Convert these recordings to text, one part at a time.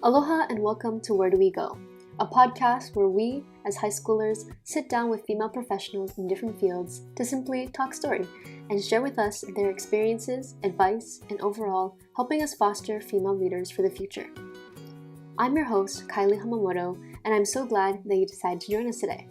Aloha and welcome to Where Do We Go, a podcast where we, as high schoolers, sit down with female professionals in different fields to simply talk story and share with us their experiences, advice, and overall helping us foster female leaders for the future. I'm your host, Kylie Hamamoto, and I'm so glad that you decided to join us today.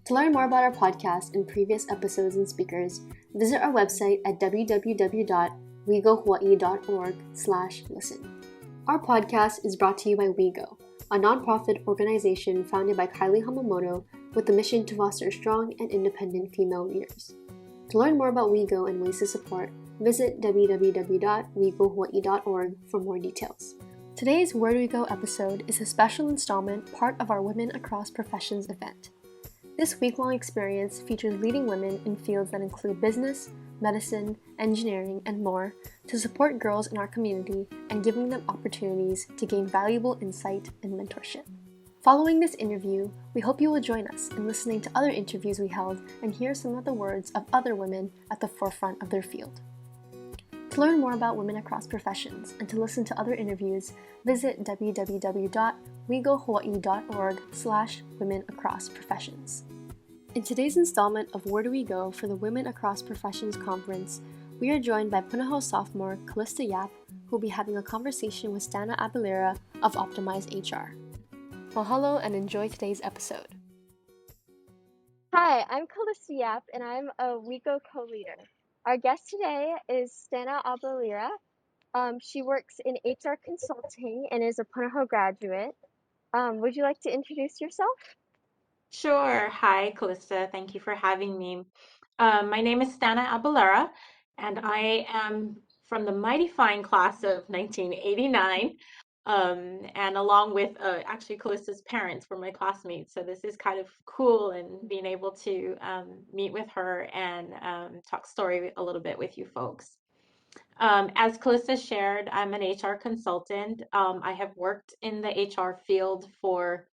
To learn more about our podcast and previous episodes and speakers, visit our website at www.wegohawaii.org/listen. Our podcast is brought to you by WeGo, a nonprofit organization founded by Kylie Hamamoto with the mission to foster strong and independent female leaders. To learn more about WeGo and ways to support, visit www.wegohawaii.org for more details. Today's Where Do We Go episode is a special installment part of our Women Across Professions event. This week-long experience features leading women in fields that include business, medicine, engineering, and more to support girls in our community and giving them opportunities to gain valuable insight and mentorship. Following this interview, we hope you will join us in listening to other interviews we held and hear some of the words of other women at the forefront of their field. To learn more about Women Across Professions and to listen to other interviews, visit www.wegohawaii.org/womenacrossprofessions. In today's installment of Where Do We Go for the Women Across Professions Conference, we are joined by Punahou sophomore Calista Yap, who will be having a conversation with Stanna Abellira of Optimize HR. Well, hello and enjoy today's episode. Hi, I'm Calista Yap, and I'm a WeGo co-leader. Our guest today is Stanna Abellira. She works in HR consulting and is a Punahou graduate. Would you like to introduce yourself? Sure. Hi, Calista. Thank you for having me. My name is Stanna Abellira, and I am from the mighty fine class of 1989. And along with actually Calista's parents were my classmates. So this is kind of cool and being able to meet with her and talk story a little bit with you folks. As Calista shared, I'm an HR consultant. I have worked in the HR field for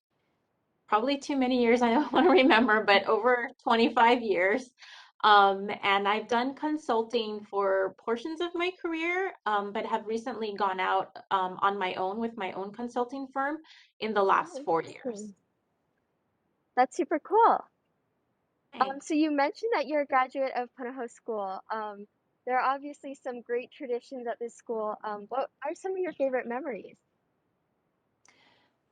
probably too many years, I don't want to remember, but over 25 years. And I've done consulting for portions of my career, but have recently gone out on my own with my own consulting firm in the last 4 years. That's super cool. Thanks. So you mentioned that you're a graduate of Punahou School. There are obviously some great traditions at this school. What are some of your favorite memories?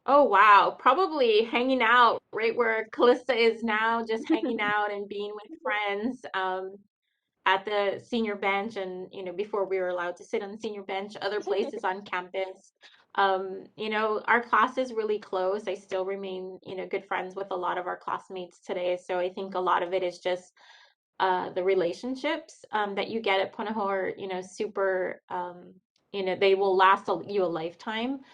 Oh, wow. Probably hanging out right where Calista is now, just hanging out and being with friends. At the senior bench and before we were allowed to sit on the senior bench other places on campus. Our class is really close. I still remain good friends with a lot of our classmates today, so I think a lot of it is just the relationships that you get at Punahou are super they will last you a lifetime.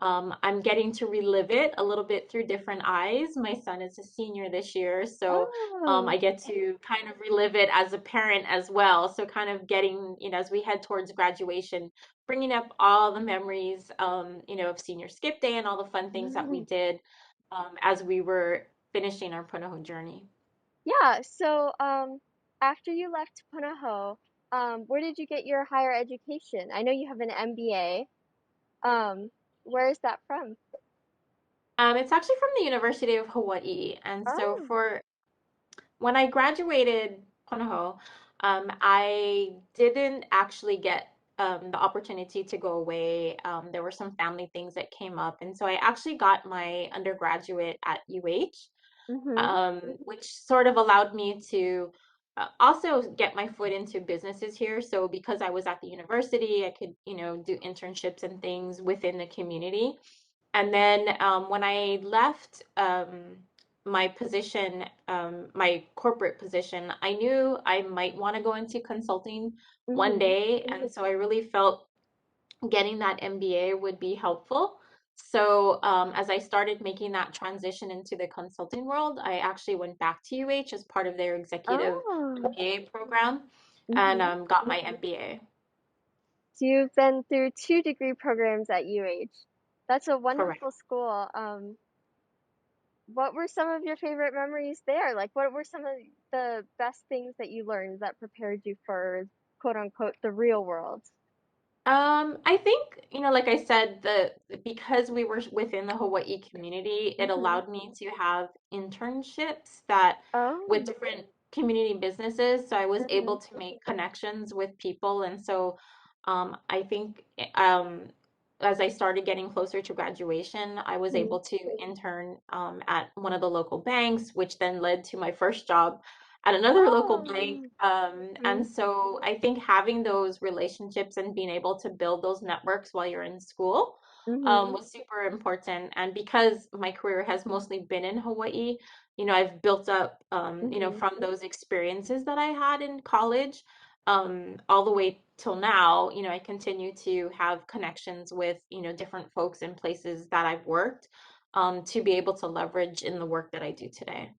I'm getting to relive it a little bit through different eyes. My son is a senior this year, so I get to kind of relive it as a parent as well. So kind of getting, as we head towards graduation, bringing up all the memories, of senior skip day and all the fun things that we did as we were finishing our Punahou journey. Yeah, so after you left Punahou, where did you get your higher education? I know you have an MBA. Where is that from? It's actually from the University of Hawaii, and so Oh. for when I graduated Punahou, I didn't actually get the opportunity to go away. There were some family things that came up, and so I actually got my undergraduate at UH, Mm-hmm. which sort of allowed me to also get my foot into businesses here. So because I was at the university, I could, do internships and things within the community. And then when I left my position, my corporate position, I knew I might want to go into consulting one Mm-hmm. day. And so I really felt getting that MBA would be helpful. So as I started making that transition into the consulting world, I actually went back to UH as part of their executive Oh. MBA program and Mm-hmm. got my MBA. So you've been through 2 degree programs at UH. That's a Correct. wonderful school. What were some of your favorite memories there? Like, what were some of the best things that you learned that prepared you for, quote unquote, the real world? I think, like I said, the because we were within the Hawaii community, it Mm-hmm. allowed me to have internships that with Oh. different community businesses. So I was Mm-hmm. able to make connections with people. And so I think as I started getting closer to graduation, I was Mm-hmm. able to intern at one of the local banks, which then led to my first job at another local bank. Oh. And so I think having those relationships and being able to build those networks while you're in school Mm-hmm. was super important. And because my career has mostly been in Hawaii, I've built up, Mm-hmm. from those experiences that I had in college, all the way till now, I continue to have connections with, different folks in places that I've worked, to be able to leverage in the work that I do today.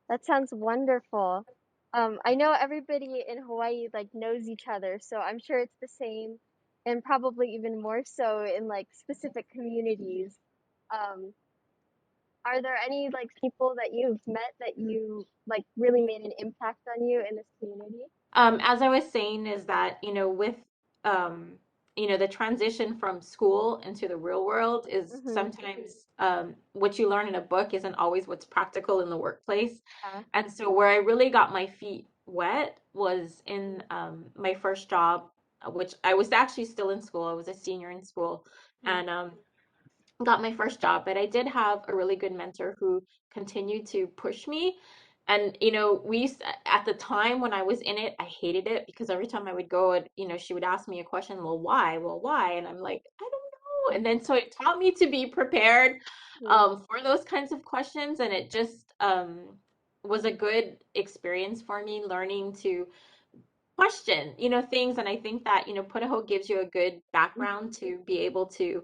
That sounds wonderful. I know everybody in Hawaii like knows each other, so I'm sure it's the same and probably even more so in like specific communities. Um, are there any like people that you've met that you like really made an impact on you in this community? As I was saying, is that, with, um, the transition from school into the real world is Mm-hmm. sometimes, what you learn in a book isn't always what's practical in the workplace. Yeah. And so where I really got my feet wet was in, my first job, which I was actually still in school. I was a senior in school, and got my first job, but I did have a really good mentor who continued to push me. And, we used at the time when I was in it, I hated it because every time I would go, she would ask me a question, well, why? Well, why? And I'm like, I don't know. And then so it taught me to be prepared Mm-hmm. for those kinds of questions. And it just was a good experience for me learning to question, things. And I think that, Punahou gives you a good background to be able to,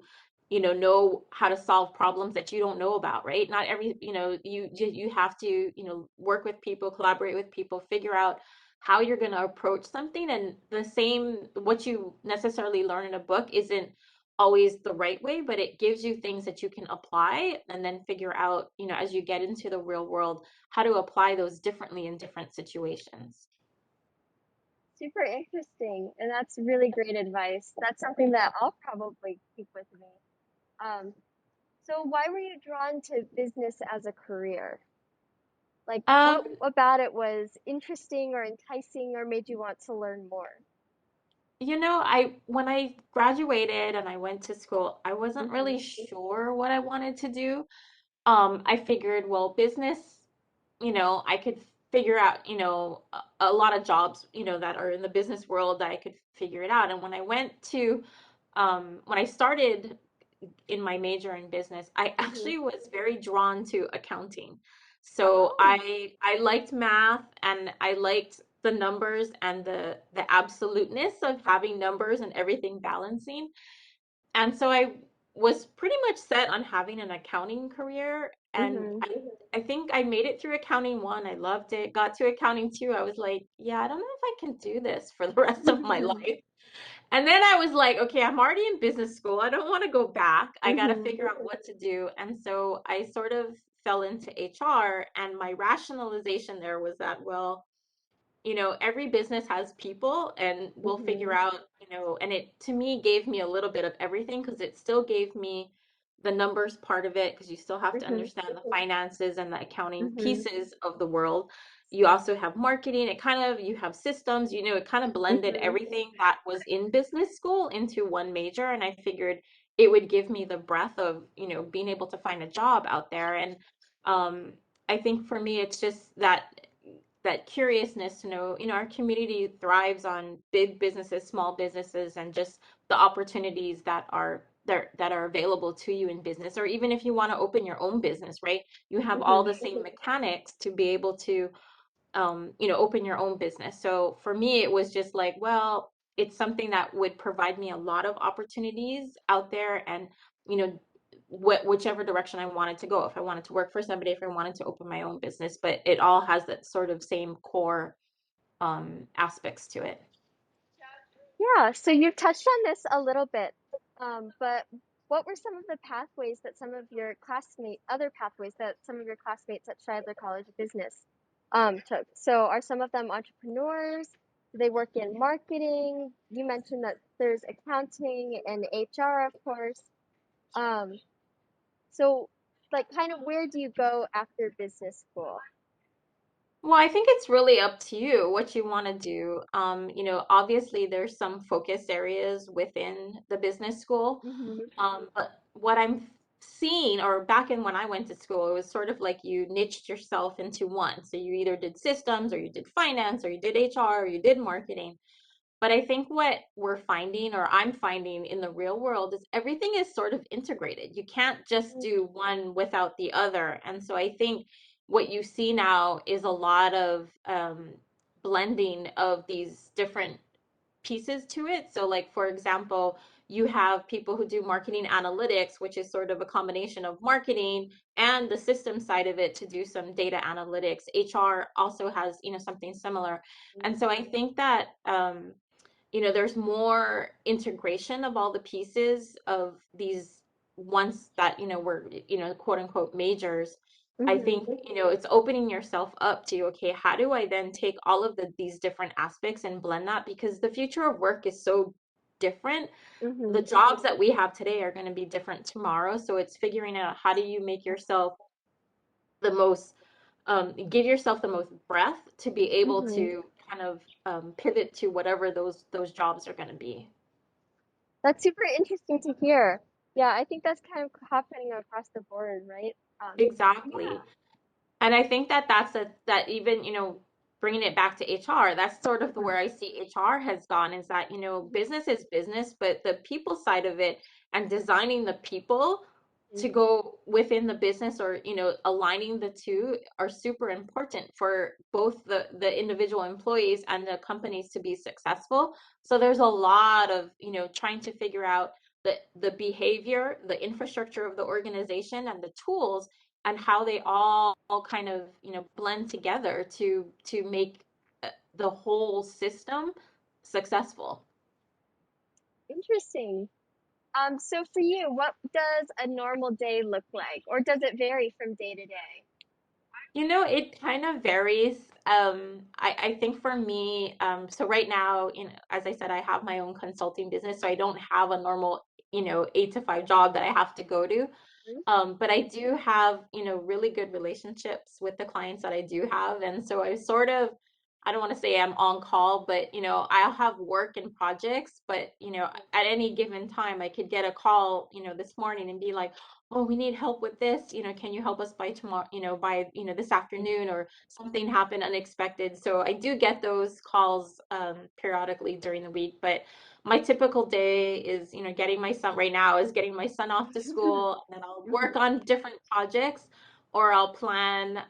know how to solve problems that you don't know about, right? Not every, you have to, work with people, collaborate with people, figure out how you're going to approach something. And the same, what you necessarily learn in a book isn't always the right way, but it gives you things that you can apply and then figure out, as you get into the real world, how to apply those differently in different situations. Super interesting, and that's really great advice. That's something that I'll probably keep with me. Um, so why were you drawn to business as a career? Like, what Um, about it was interesting or enticing or made you want to learn more? I when I graduated and I went to school, I wasn't Mm-hmm. really sure what I wanted to do. I figured, well, business, I could figure out, a lot of jobs, that are in the business world that I could figure it out. And when I started in my major in business, I Mm-hmm. actually was very drawn to accounting. So Oh. I liked math and I liked the numbers and the absoluteness of having numbers and everything balancing. And so I was pretty much set on having an accounting career. And Mm-hmm. I think I made it through accounting one. I loved it. Got to accounting two. I was like, yeah, I don't know if I can do this for the rest of my life. And then I was like, okay, I'm already in business school. I don't want to go back. I got to Mm-hmm. figure out what to do. And so I sort of fell into HR. And my rationalization there was that, well, every business has people and we'll Mm-hmm. figure out, and it to me gave me a little bit of everything because it still gave me the numbers part of it because you still have to Mm-hmm. understand the finances and the accounting Mm-hmm. pieces of the world. You also have marketing. You have systems, it kind of blended Mm-hmm. everything that was in business school into one major. And I figured it would give me the breadth of, being able to find a job out there. And um, I think for me, it's just that curiousness to know, our community thrives on big businesses, small businesses, and just the opportunities that are there that are available to you in business, or even if you want to open your own business, right? You have all Mm-hmm. the same mechanics to be able to open your own business. So for me, it was just like, well, it's something that would provide me a lot of opportunities out there, and you know, whichever direction I wanted to go. If I wanted to work for somebody, if I wanted to open my own business, but it all has that sort of same core aspects to it. Yeah, so you've touched on this a little bit, but what were some of the pathways that some of your classmates, other pathways that some of your classmates at Shidler College of Business took? So are some of them entrepreneurs? Do they work in marketing? You mentioned that there's accounting and HR, of course. Um, so, like, kind of where do you go after business school? Well, I think it's really up to you what you want to do. Obviously there's some focus areas within the business school. Mm-hmm. But what I'm seeing, or back in when I went to school, it was sort of like you niched yourself into one. So you either did systems, or you did finance, or you did HR, or you did marketing. But I think what we're finding, or I'm finding in the real world, is everything is sort of integrated. You can't just do one without the other. And so I think what you see now is a lot of blending of these different pieces to it. So, like, for example, you have people who do marketing analytics, which is sort of a combination of marketing and the system side of it to do some data analytics. HR also has, something similar. And so I think that there's more integration of all the pieces of these ones that, were, quote unquote majors. I Mm-hmm. think, it's opening yourself up to, okay, how do I then take all of these different aspects and blend that? Because the future of work is so different. The Mm-hmm. jobs that we have today are going to be different tomorrow. So it's figuring out how do you make yourself the most give yourself the most breath to be able Mm-hmm. to kind of pivot to whatever those jobs are going to be. That's super interesting to hear. Yeah, I think that's kind of happening across the board, right? Exactly. Yeah. And I think that that even, bringing it back to HR, that's sort of the Uh-huh. where I see HR has gone is that, business is business, but the people side of it and designing the people to go within the business, or, aligning the two are super important for both the individual employees and the companies to be successful. So there's a lot of, trying to figure out the behavior, the infrastructure of the organization and the tools and how they all kind of blend together to make the whole system successful. Interesting. So for you, what does a normal day look like, or does it vary from day to day? It kind of varies. I think for me, so right now, as I said, I have my own consulting business, so I don't have a normal, 8 to 5 job that I have to go to. But I do have, really good relationships with the clients that I do have. And so I don't want to say I'm on call, but, I'll have work and projects, but, at any given time, I could get a call, this morning and be like, oh, we need help with this, can you help us by tomorrow, by, this afternoon, or something happened unexpected. So I do get those calls, periodically during the week, but my typical day is, getting my son right now is getting my son off to school, and then I'll work on different projects, or I'll plan,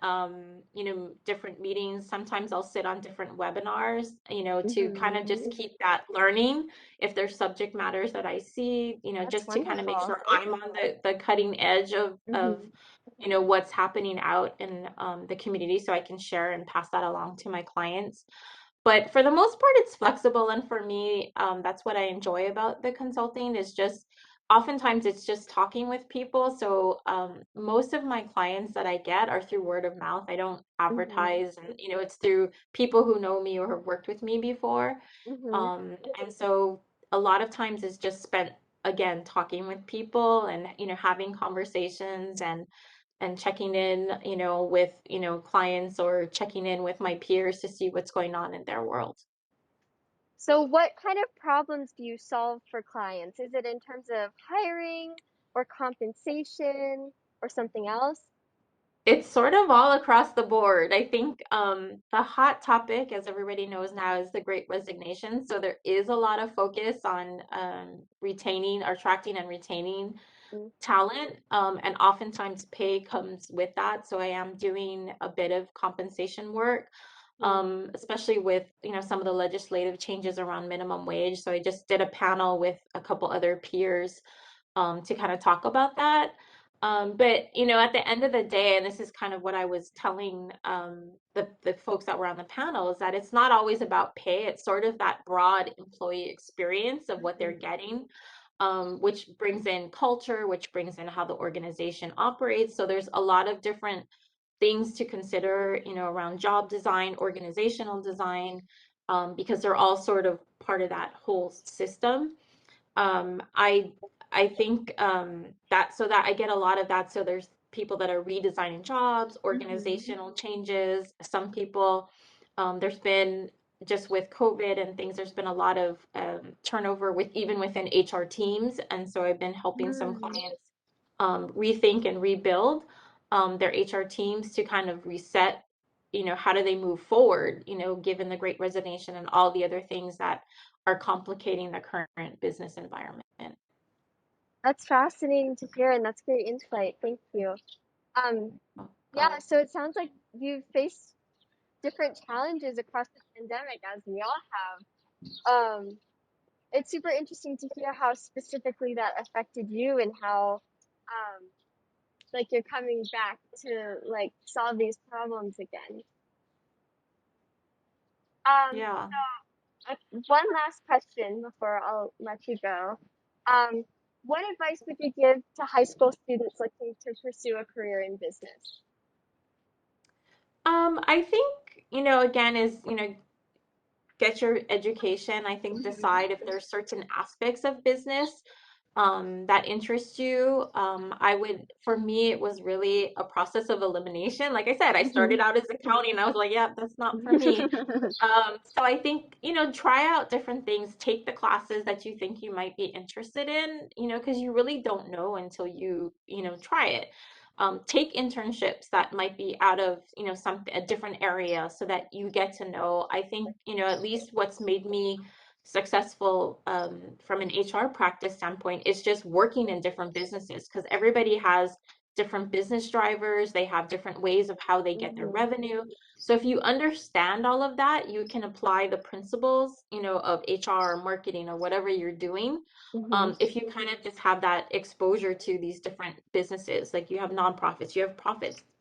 different meetings. Sometimes I'll sit on different webinars, to kind of just Mm-hmm. keep that learning if there's subject matters that I see, That's just to kind of make wonderful. sure I'm on the cutting edge of Mm-hmm. what's happening out in the community so I can share and pass that along to my clients. But for the most part, it's flexible. And for me, that's what I enjoy about the consulting is just oftentimes it's just talking with people. So most of my clients that I get are through word of mouth. I don't Mm-hmm. advertise, and it's through people who know me or have worked with me before. Mm-hmm. And so a lot of times it's just spent again talking with people and having conversations and checking in, with, clients, or checking in with my peers to see what's going on in their world. So what kind of problems do you solve for clients? Is it in terms of hiring or compensation or something else? It's sort of all across the board. I think the hot topic, as everybody knows now, is the Great Resignation. So there is a lot of focus on retaining, attracting, and retaining talent. And oftentimes pay comes with that. So I am doing a bit of compensation work, Mm-hmm. especially with, some of the legislative changes around minimum wage. So I just did a panel with a couple other peers, to kind of talk about that. But at the end of the day, and this is kind of what I was telling the folks that were on the panel, is that it's not always about pay. It's sort of that broad employee experience of what they're getting, which brings in culture, which brings in how the organization operates. So there's a lot of different things to consider, around job design, organizational design, because they're all sort of part of that whole system. um, I I think that so that I get a lot of that. So there's people that are redesigning jobs, Mm-hmm. organizational changes. Some people, there's been just with COVID and things, there's been a lot of turnover with even within HR teams. And so I've been helping some clients rethink and rebuild their HR teams to kind of reset, how do they move forward, given the Great Resignation and all the other things that are complicating the current business environment. That's fascinating to hear, and that's great insight. Thank you. Um, Oh, yeah, God. so it sounds like you've faced different challenges across the pandemic, as we all have. It's super interesting to hear how specifically that affected you and how, like, you're coming back to like solve these problems again. Um, Yeah. One last question before I'll let you go. Um, what advice would you give to high school students looking to pursue a career in business? I think, again, get your education. I think decide if there's certain aspects of business that interest you. For me, it was really a process of elimination. Like I said, I started Mhm. out as accounting and I was like, yeah, that's not for me. So I think, try out different things, take the classes that you think you might be interested in, because you really don't know until try it. Take internships that might be out of, a different area so that you get to know. I think, at least what's made me successful from an HR practice standpoint is just working in different businesses because everybody has different business drivers. They have different ways of how they get their Mhm. revenue. So if you understand all of that, you can apply the principles, of HR or marketing or whatever you're doing. Mhm. If you kind of just have that exposure to these different businesses, like you have nonprofits, you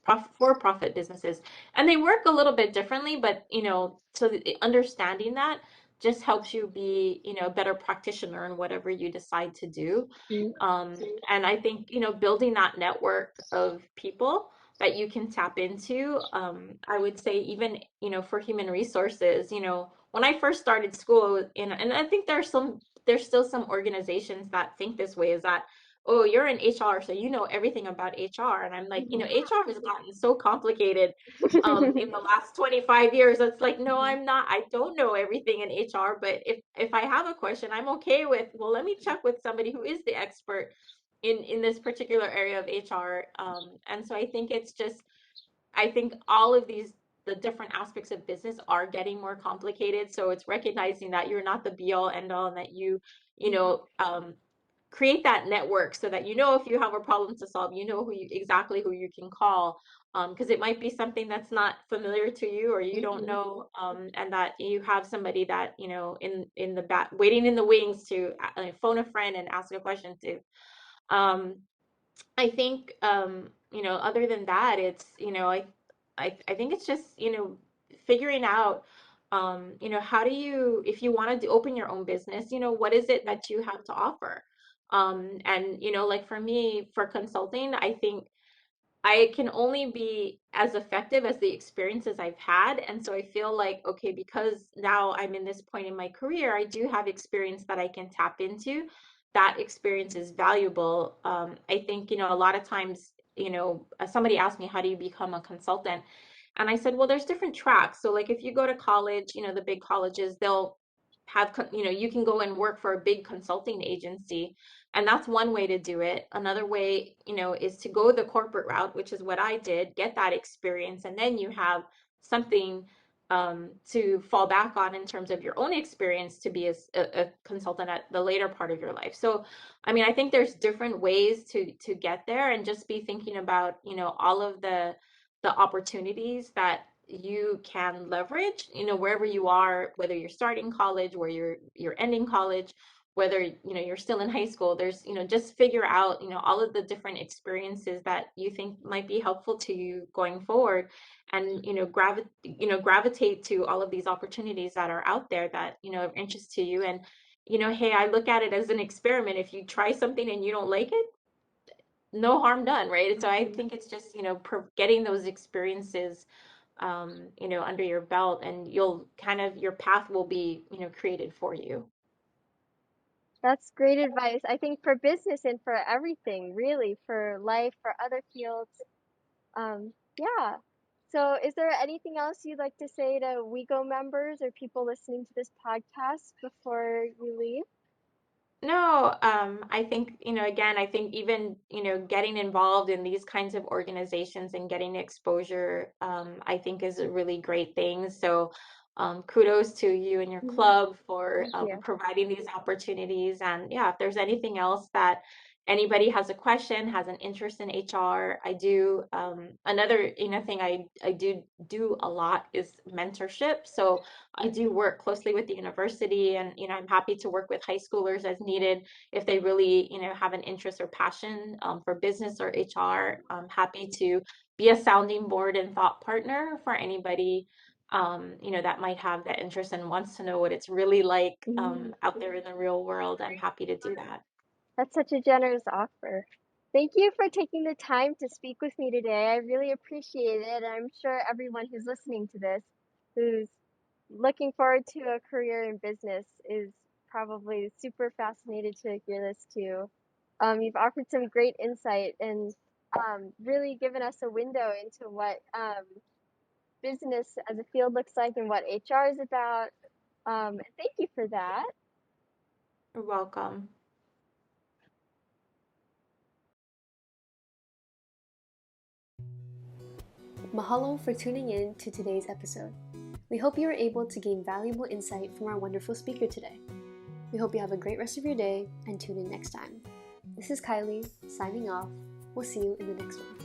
have for-profit businesses, and they work a little bit differently, but so understanding that just helps you be, a better practitioner in whatever you decide to do. Mhm. Um, and I think, building that network of people that you can tap into. I would say even, for human resources, when I first started school, and I think there's still some organizations that think this way is that, oh, you're in HR, so you know everything about HR. And I'm like, HR has gotten so complicated in the last 25 years. It's like, no, I'm not. I don't know everything in HR, but if I have a question, I'm okay with, well, let me check with somebody who is the expert in this particular area of HR. And so I think it's just I think all of the different aspects of business are getting more complicated. So it's recognizing that you're not the be all end all and that you know, create that network so that if you have a problem to solve, exactly who you can call. Because it might be something that's not familiar to you or you don't Mhm. know, and that you have somebody that, in the back, waiting in the wings to phone a friend and ask a question to. Um, I think other than that, it's I think it's just figuring out how do you if you want to open your own business, what is it that you have to offer? And like for me, for consulting, I think I can only be as effective as the experiences I've had. And so I feel like, okay, because now I'm in this point in my career, I do have experience that I can tap into. That experience is valuable. I think, a lot of times, somebody asked me, how do you become a consultant? And I said, well, there's different tracks. So, like, if you go to college, the big colleges, they'll have, you can go and work for a big consulting agency, and that's one way to do it. Another way, is to go the corporate route, which is what I did, get that experience, and then you have something to fall back on in terms of your own experience to be a consultant at the later part of your life. So, I mean, I think there's different ways to get there, and just be thinking about, all of the opportunities that you can leverage, wherever you are, whether you're starting college, where you're ending college, whether you're still in high school. There's just figure out all of the different experiences that you think might be helpful to you going forward, and gravitate to all of these opportunities that are out there that of interest to you. And hey, I look at it as an experiment. If you try something and you don't like it, no harm done, right? So I Mhm. think it's just getting those experiences under your belt, and you'll kind of your path will be, created for you. That's great advice. I think for business and for everything, really, for life, for other fields. Yeah. So is there anything else you'd like to say to WeGo members or people listening to this podcast before you leave? No, I think, again, I think even, getting involved in these kinds of organizations and getting exposure, I think is a really great thing. So, kudos to you and your Mhm. club for Thank you. providing these opportunities. And yeah, if there's anything else that anybody has a question, has an interest in HR, I do, another, thing I do a lot is mentorship. So, I do work closely with the university, and I'm happy to work with high schoolers as needed if they really have an interest or passion for business or HR. I'm happy to be a sounding board and thought partner for anybody that might have that interest and wants to know what it's really like Mhm. out there in the real world. I'm happy to do that. That's such a generous offer. Thank you for taking the time to speak with me today. I really appreciate it. I'm sure everyone who's listening to this, who's looking forward to a career in business, is probably super fascinated to hear this too. You've offered some great insight and really given us a window into what business as a field looks like and what HR is about. Thank you for that. You're welcome. Mahalo for tuning in to today's episode. We hope you were able to gain valuable insight from our wonderful speaker today. We hope you have a great rest of your day and tune in next time. This is Kylie, signing off. We'll see you in the next one.